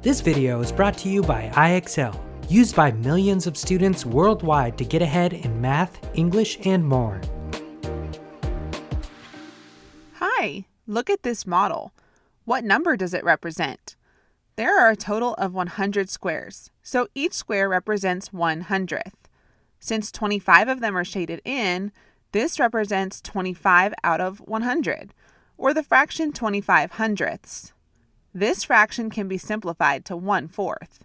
This video is brought to you by IXL, used by millions of students worldwide to get ahead in math, English, and more. Hi, look at this model. What number does it represent? There are a total of 100 squares, so each square represents 1/100th. Since 25 of them are shaded in, this represents 25 out of 100, or the fraction 25/100ths. This fraction can be simplified to 1/4.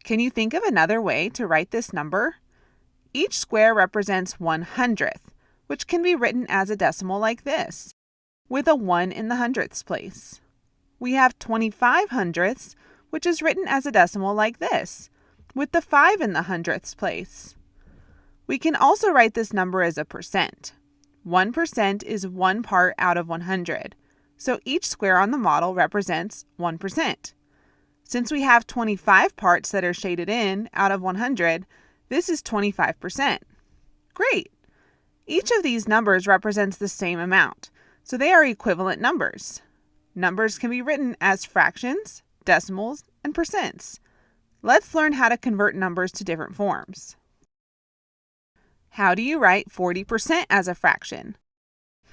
Can you think of another way to write this number? Each square represents 1/100th, which can be written as a decimal like this, with a 1 in the hundredths place. We have 25/100ths, which is written as a decimal like this, with the 5 in the hundredths place. We can also write this number as a percent. 1% is 1 part out of 100, so each square on the model represents 1%. Since we have 25 parts that are shaded in out of 100, this is 25%. Great! Each of these numbers represents the same amount, so they are equivalent numbers. Numbers can be written as fractions, decimals, and percents. Let's learn how to convert numbers to different forms. How do you write 40% as a fraction?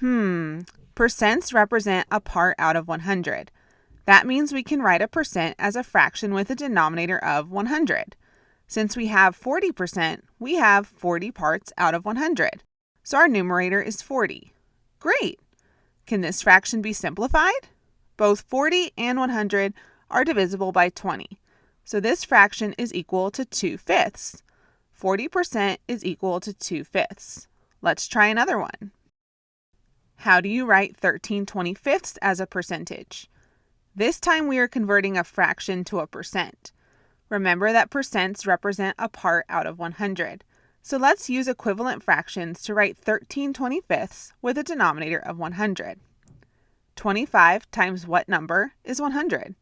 Percents represent a part out of 100. That means we can write a percent as a fraction with a denominator of 100. Since we have 40%, we have 40 parts out of 100. So our numerator is 40. Great! Can this fraction be simplified? Both 40 and 100 are divisible by 20. So this fraction is equal to 2/5. 40% is equal to 2/5. Let's try another one. How do you write 13/25ths as a percentage? This time we are converting a fraction to a percent. Remember that percents represent a part out of 100. So let's use equivalent fractions to write 13/25ths with a denominator of 100. 25 times what number is 100?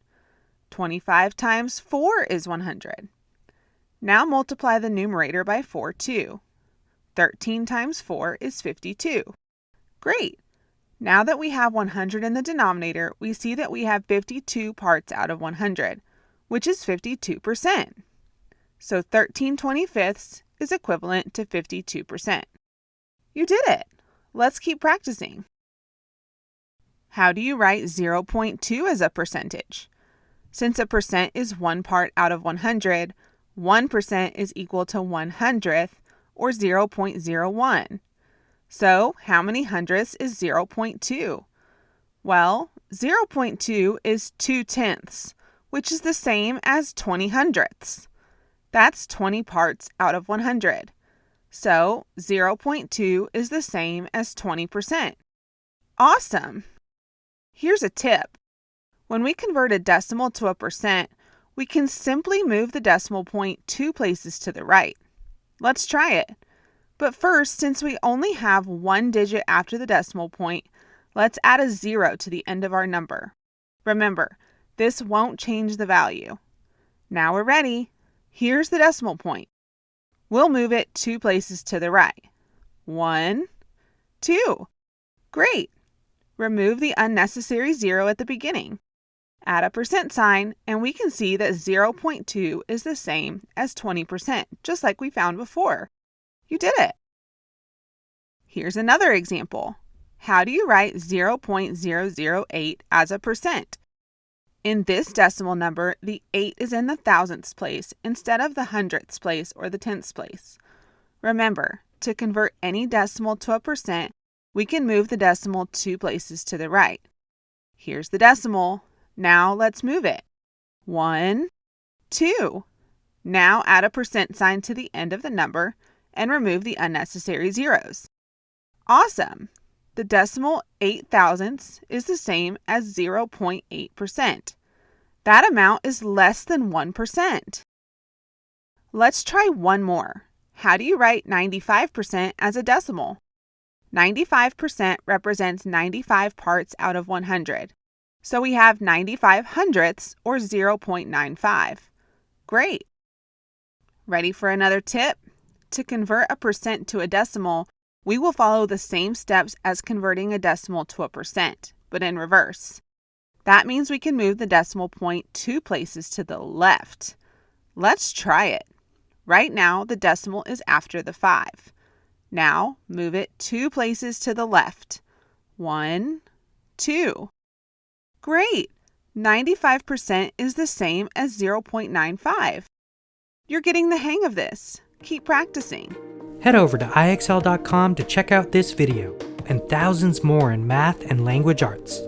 25 times 4 is 100. Now multiply the numerator by 4 too. 13 times 4 is 52. Great! Now that we have 100 in the denominator, we see that we have 52 parts out of 100, which is 52%. So 13/25ths is equivalent to 52%. You did it! Let's keep practicing. How do you write 0.2 as a percentage? Since a percent is 1 part out of 100, 1% is equal to 1/100th, or 0.01. So, how many hundredths is 0.2? Well, 0.2 is 2/10ths, which is the same as 20/100ths. That's 20 parts out of 100. So, 0.2 is the same as 20%. Awesome! Here's a tip. When we convert a decimal to a percent, we can simply move the decimal point 2 places to the right. Let's try it. But first, since we only have one digit after the decimal point, let's add a 0 to the end of our number. Remember, this won't change the value. Now we're ready. Here's the decimal point. We'll move it 2 places to the right. 1, 2. Great! Remove the unnecessary 0 at the beginning. Add a percent sign, and we can see that 0.2 is the same as 20%, just like we found before. You did it! Here's another example. How do you write 0.008 as a percent? In this decimal number, the 8 is in the thousandths place instead of the hundredths place or the tenths place. Remember, to convert any decimal to a percent, we can move the decimal 2 places to the right. Here's the decimal. Now let's move it. 1, 2. Now add a percent sign to the end of the number and remove the unnecessary zeros. Awesome! The decimal 8 thousandths is the same as 0.8%. That amount is less than 1%. Let's try one more. How do you write 95% as a decimal? 95% represents 95 parts out of 100. So we have 95/100ths, or 0.95. Great! Ready for another tip? To convert a percent to a decimal, we will follow the same steps as converting a decimal to a percent, but in reverse. That means we can move the decimal point 2 places to the left. Let's try it. Right now, the decimal is after the 5. Now, move it 2 places to the left. 1, 2. Great! 95% is the same as 0.95. You're getting the hang of this. Keep practicing. Head over to IXL.com to check out this video and thousands more in math and language arts.